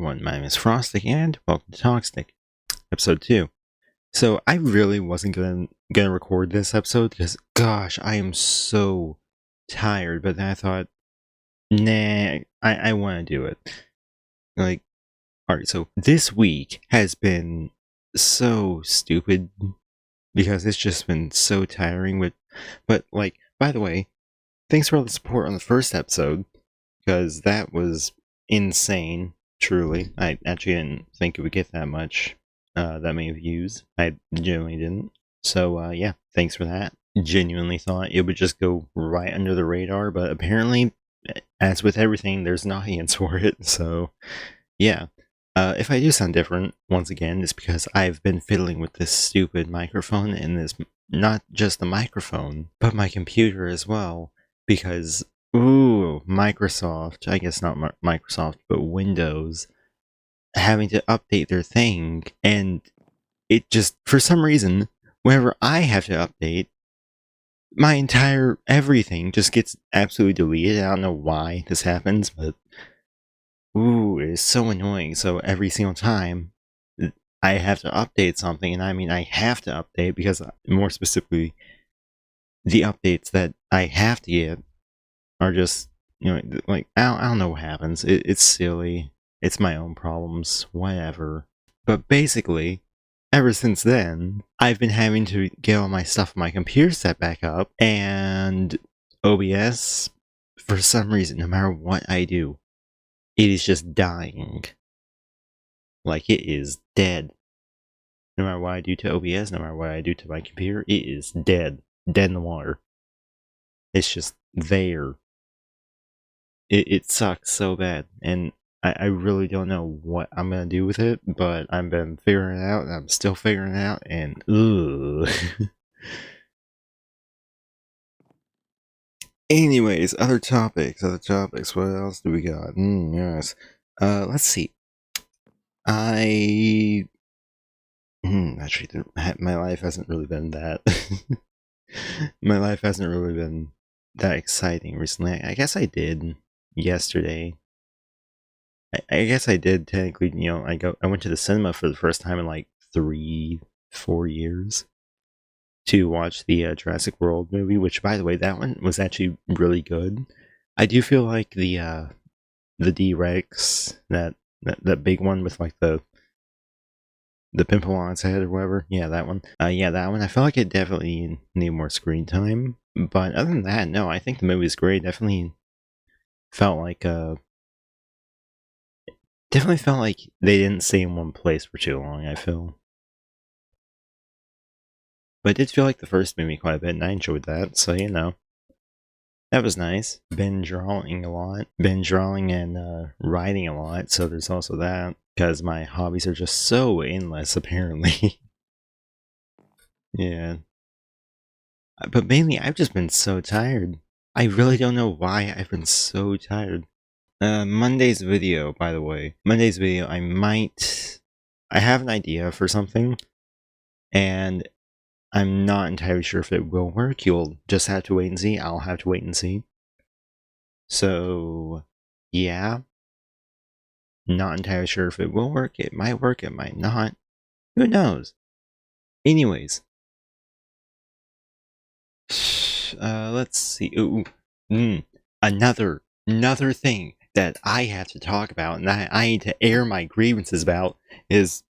everyone, my name is Frostic, and welcome to Talkstic, episode 2. So, I really wasn't gonna record this episode, because, gosh, I am so tired, but then I thought, nah, I want to do it. Alright, so this week has been so stupid, because it's just been so tiring, but by the way, thanks for all the support on the first episode, because that was insane, truly. I actually didn't think it would get that many views. I genuinely didn't. So, yeah, thanks for that. Genuinely thought it would just go right under the radar, but apparently, as with everything, there's an audience for it, so, yeah. If I do sound different, once again, it's because I've been fiddling with this stupid microphone, and this, not just the microphone, but my computer as well, because Microsoft, I guess not Microsoft, but Windows, having to update their thing, and it just, for some reason, whenever I have to update, my entire everything just gets absolutely deleted. I don't know why this happens, but it is so annoying. So every single time I have to update something, and I mean I have to update because, more specifically, the updates that I have to get are just, I don't know what happens. It's silly. It's my own problems, whatever. But basically, ever since then, I've been having to get all my stuff on my computer set back up, and OBS, for some reason, no matter what I do, it is just dying. Like, it is dead. No matter what I do to OBS, no matter what I do to my computer, it is dead. Dead in the water. It's just there. It sucks so bad, and I really don't know what I'm gonna do with it, but I've been figuring it out, and I'm still figuring it out, and Anyways, other topics. What else do we got? Yes. Let's see. Actually, my life hasn't really been that. My life hasn't really been that exciting recently. I guess I did yesterday. I guess I did technically. I went to the cinema for the first time in like 3-4 years to watch the Jurassic World movie, which, by the way, that one was actually really good. I do feel like the D-Rex, that big one with like the pimple on its head or whatever. Yeah, that one. That one. I felt like it definitely needed more screen time. But other than that, no, I think the movie is great. Definitely felt like they didn't stay in one place for too long, I feel. But it did feel like the first movie quite a bit, and I enjoyed that, so that was nice. Been drawing a lot. Been drawing and writing a lot, so there's also that, because my hobbies are just so endless, apparently. Yeah. But mainly, I've just been so tired. I really don't know why I've been so tired. Monday's video, by the way. I have an idea for something, and I'm not entirely sure if it will work. You'll just have to wait and see. I'll have to wait and see. So, yeah. Not entirely sure if it will work. It might work, it might not. Who knows? Anyways. Let's see. Another thing that I have to talk about, and that I need to air my grievances about, is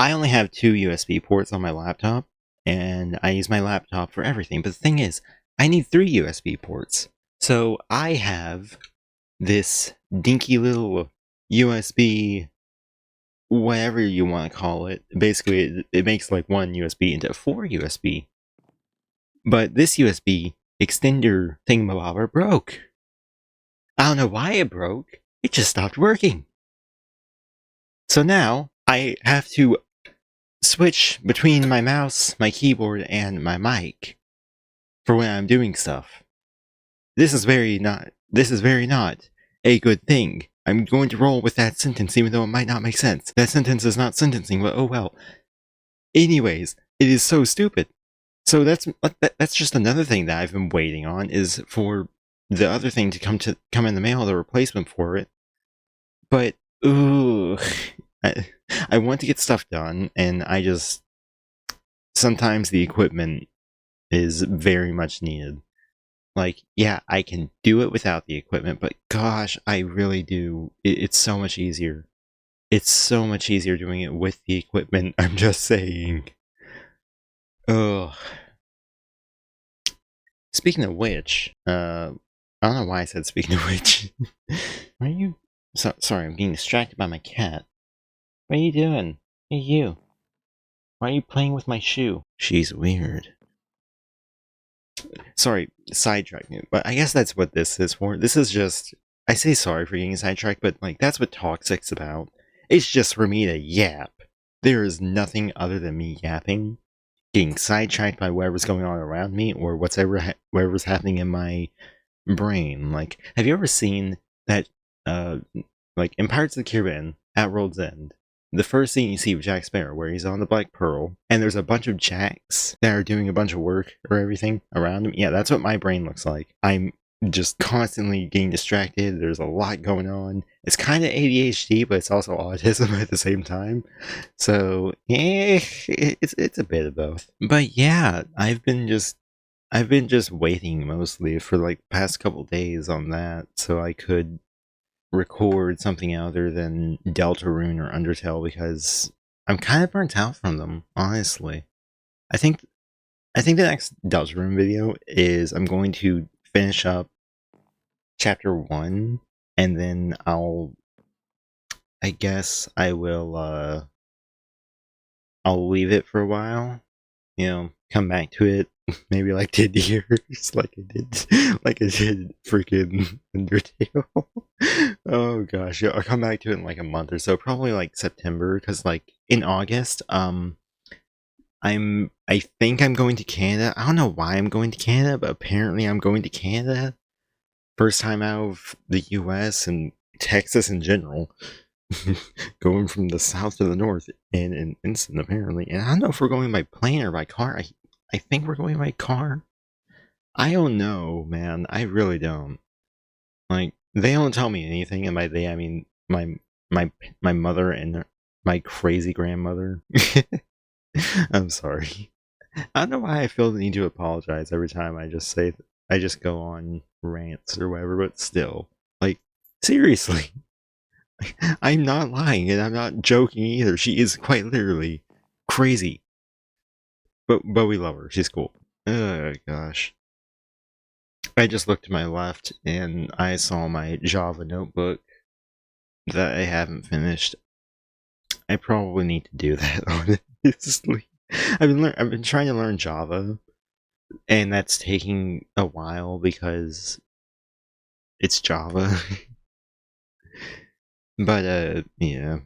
I only have 2 USB ports on my laptop, and I use my laptop for everything. But the thing is, I need 3 USB ports. So I have this dinky little USB, whatever you want to call it. Basically, it makes like 1 USB into 4 USB. But this USB extender thingamabobber broke. I don't know why it broke. It just stopped working. So now I have to switch between my mouse, my keyboard, and my mic for when I'm doing stuff. This is very not a good thing. I'm going to roll with that sentence, even though it might not make sense. That sentence is not sentencing, but oh well. Anyways, it is so stupid. So that's just another thing that I've been waiting on, is for the other thing to come in the mail, the replacement for it. But ooh, I want to get stuff done, and I just sometimes the equipment is very much needed. Like, yeah, I can do it without the equipment, but gosh, I really do. It's so much easier. It's so much easier doing it with the equipment. I'm just saying. Oh, speaking of which, I don't know why I said speaking of which. Why are you? Sorry, I'm being distracted by my cat. What are you doing? Hey, you. Why are you playing with my shoe? She's weird. Sorry, sidetracking. But I guess that's what this is for. This is just. I say sorry for getting sidetracked, but like that's what Talkstic's about. It's just for me to yap. There is nothing other than me yapping, getting sidetracked by whatever's going on around me or whatever's happening in my brain. Like, have you ever seen that? Like in Pirates of the Caribbean at World's End, the first scene you see of Jack Sparrow, where he's on the Black Pearl, and there's a bunch of Jacks that are doing a bunch of work or everything around him. Yeah, that's what my brain looks like. I'm just constantly getting distracted. There's a lot going on. It's kind of ADHD, but it's also autism at the same time. So yeah, it's a bit of both. But yeah, I've been just waiting mostly for like the past couple days on that, so I could record something other than Deltarune or Undertale, because I'm kind of burnt out from them, honestly. I think the next Deltarune video is I'm going to finish up chapter 1, and then I guess I'll leave it for a while, come back to it, maybe like 10 years, like I did freaking Undertale. Oh gosh, yeah, I'll come back to it in like a month or so, probably like September, because like in August, I think I'm going to Canada. I don't know why I'm going to Canada, but apparently I'm going to Canada. First time out of the US and Texas in general. Going from the south to the north in an instant, apparently. And I don't know if we're going by plane or by car. I think we're going by car. I don't know, man. I really don't. Like, they don't tell me anything, and by they I mean my mother and my crazy grandmother. I'm sorry. I don't know why I feel the need to apologize every time I just go on rants or whatever, but still, like, seriously. I'm not lying, and I'm not joking either. She is quite literally crazy. But we love her. She's cool. Oh gosh. I just looked to my left and I saw my Java notebook that I haven't finished. I probably need to do that, honestly. I've been trying to learn Java, and that's taking a while because it's Java. But yeah,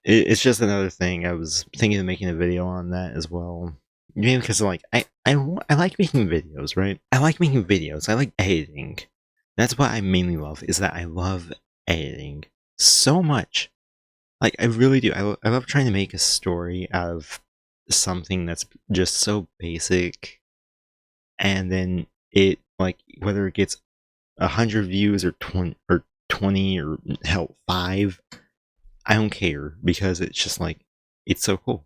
it's just another thing. I was thinking of making a video on that as well. Maybe because like I like making videos, right? I like making videos. I like editing. That's what I mainly love. Is that I love editing so much. Like I really do. I love trying to make a story out of something that's just so basic, and then it like whether it gets 100 views or 20 or hell 5, I don't care, because it's just like it's so cool.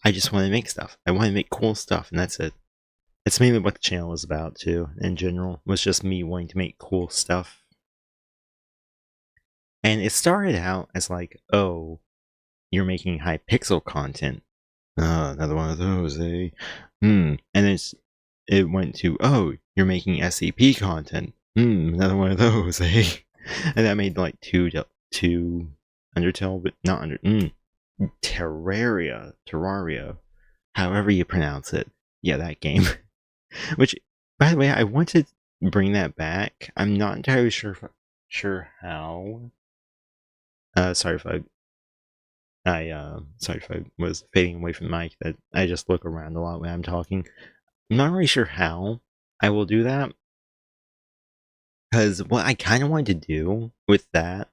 I just want to make stuff. I want to make cool stuff, and that's it. It's mainly what the channel is about too. In general, was just me wanting to make cool stuff. And it started out as like, oh, you're making high pixel content. Another one of those, eh? And it went to, oh, you're making SCP content. Another one of those, eh? And that made like two Undertale, but not Terraria, however you pronounce it. Yeah, that game. Which, by the way, I want to bring that back. I'm not entirely sure how. Sorry if I was fading away from the mic. That I just look around a lot when I'm talking. I'm not really sure how I will do that, because what I kind of wanted to do with that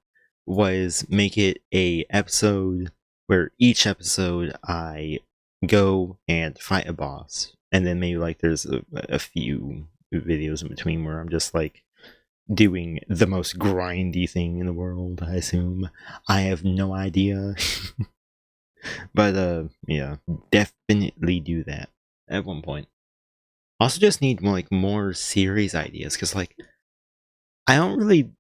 was make it a episode where each episode I go and fight a boss, and then maybe like there's a few videos in between where I'm just like doing the most grindy thing in the world, I assume. I have no idea. But yeah, definitely do that at one point. Also just need more series ideas, because I don't really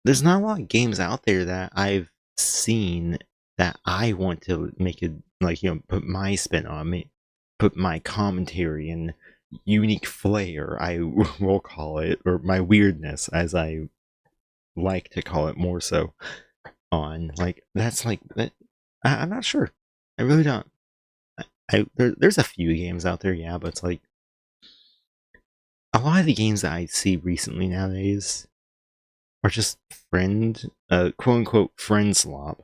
there's not a lot of games out there that I've seen that I want to make it put my spin on me, put my commentary and unique flair, I will call it, or my weirdness, as I like to call it more so, on. That's that. I'm not sure. I really don't. There's a few games out there, yeah, but it's a lot of the games that I see recently nowadays are just quote unquote friend slop,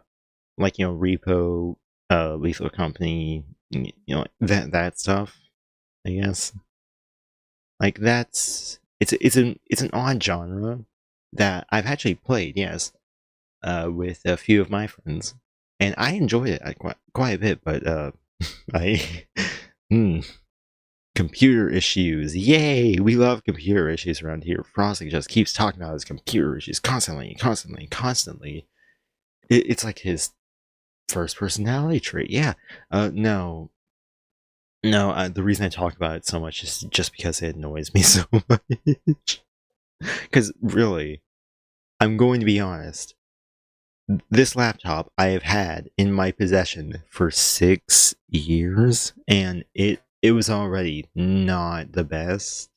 Repo, Lethal Company, that stuff. I guess it's an odd genre that I've actually played, yes, with a few of my friends, and I enjoyed it quite a bit. But I computer issues, yay! We love computer issues around here. Frosty just keeps talking about his computer issues constantly. It's like his first personality trait. Yeah. No. The reason I talk about it so much is just because it annoys me so much. Because really, I'm going to be honest. This laptop I have had in my possession for 6 years, and it was already not the best.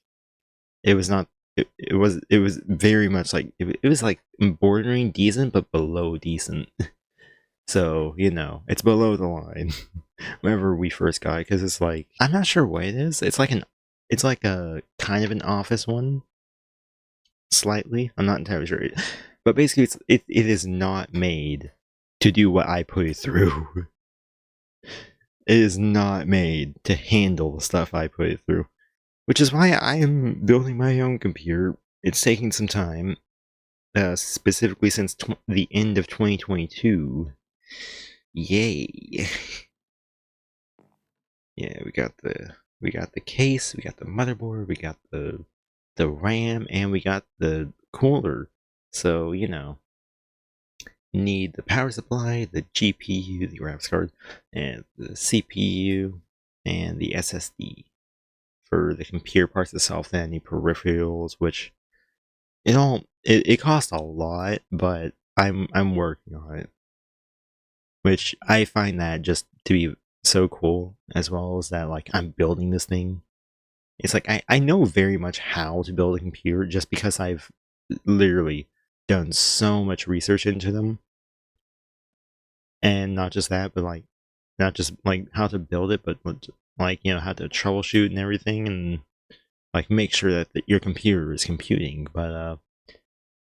It was not. It was very much it was bordering decent, but below decent. So it's below the line. Whenever we first got it, because it's I'm not sure what it is. It's like a kind of an office one, slightly. I'm not entirely sure, but basically, it is not made to do what I put it through. It is not made to handle the stuff I put it through, which is why I am building my own computer. It's taking some time, specifically since the end of 2022. Yay! Yeah, we got the case, we got the motherboard, we got the RAM, and we got the cooler. So need the power supply, the GPU, the graphics card, and the CPU, and the SSD. For the computer parts itself, then any peripherals, which it costs a lot, but I'm working on it. Which I find that just to be so cool, as well as that I'm building this thing. It's I know very much how to build a computer just because I've literally done so much research into them. And not just that, but not just how to build it, but how to troubleshoot and everything, and make sure that your computer is computing. But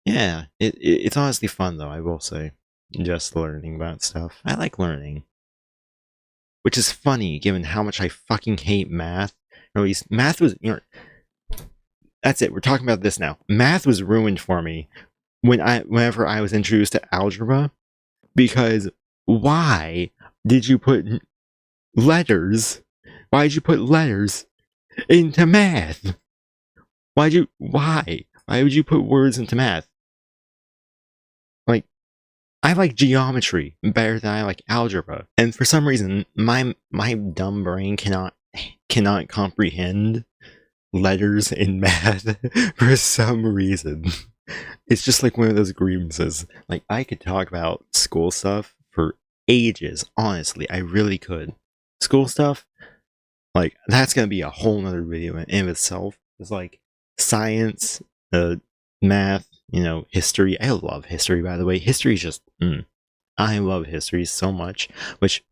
yeah, it's honestly fun though, I will say. Just learning about stuff. I like learning. Which is funny given how much I fucking hate math. Or at least math was that's it, we're talking about this now. Math was ruined for me whenever I was introduced to algebra, because why did you put letters? Why did you put letters into math? Why would you put words into math? I like geometry better than I like algebra, and for some reason, my dumb brain cannot comprehend letters in math for some reason. It's just one of those grievances. I could talk about school stuff for ages. Honestly, I really could. School stuff, that's gonna be a whole nother video in itself. It's science, math, history. I love history, by the way. History is just, I love history so much. Which,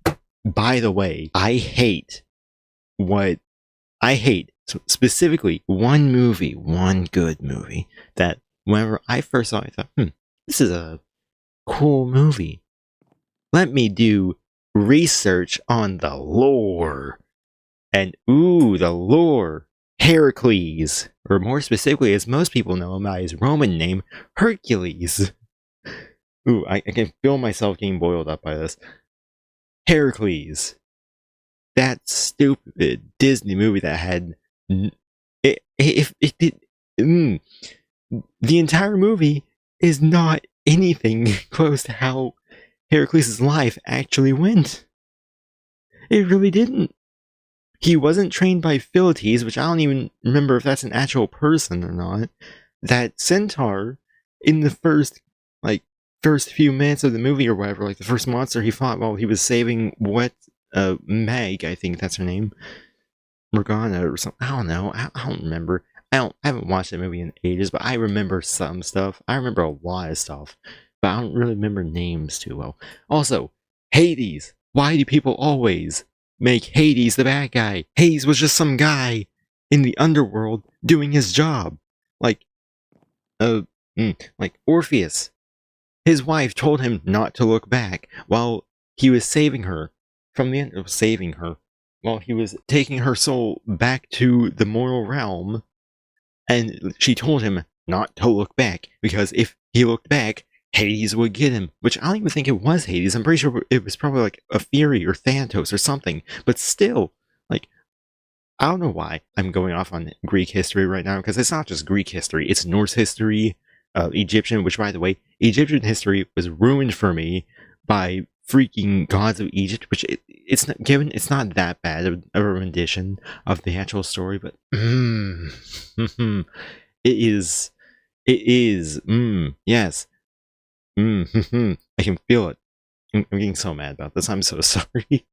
by the way, I hate specifically one good movie that whenever I first saw it, I thought, this is a cool movie. Let me do research on the lore. And the lore. Heracles, or more specifically, as most people know him by his Roman name, Hercules. I can feel myself getting boiled up by this. Heracles. That stupid Disney movie that had it did. the entire movie is not anything close to how Heracles' life actually went. It really didn't. He wasn't trained by Philoctetes, which I don't even remember if that's an actual person or not. That centaur, in the first few minutes of the movie or whatever, like the first monster he fought while he was saving Meg, I think that's her name, Morgana or something. I don't know. I don't remember. I haven't watched that movie in ages, but I remember some stuff. I remember a lot of stuff, but I don't really remember names too well. Also, Hades. Why do people always make Hades the bad guy? Hades was just some guy in the underworld doing his job. Like Orpheus. His wife told him not to look back while he was saving her from the end of saving her, while he was taking her soul back to the mortal realm, and she told him not to look back, because if he looked back, Hades would get him, which I don't even think it was Hades. I'm pretty sure it was probably like a Fury or Thanatos or something, but still, like, I don't know why I'm going off on Greek history right now, because it's not just Greek history, it's Norse history, Egyptian, which, by the way, Egyptian history was ruined for me by freaking gods of Egypt, which it's not that bad of a rendition of the actual story, but it is, yes, I can feel it. I'm getting so mad about this. I'm so sorry,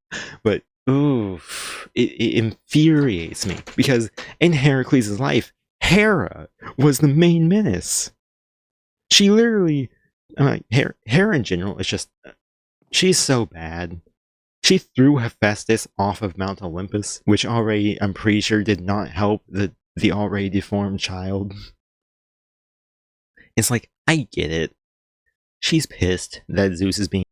but it infuriates me, because in Heracles' life, Hera was the main menace. She literally, Hera in general is just, she's so bad. She threw Hephaestus off of Mount Olympus, which already, I'm pretty sure, did not help the already deformed child. It's like, I get it. She's pissed that Zeus is being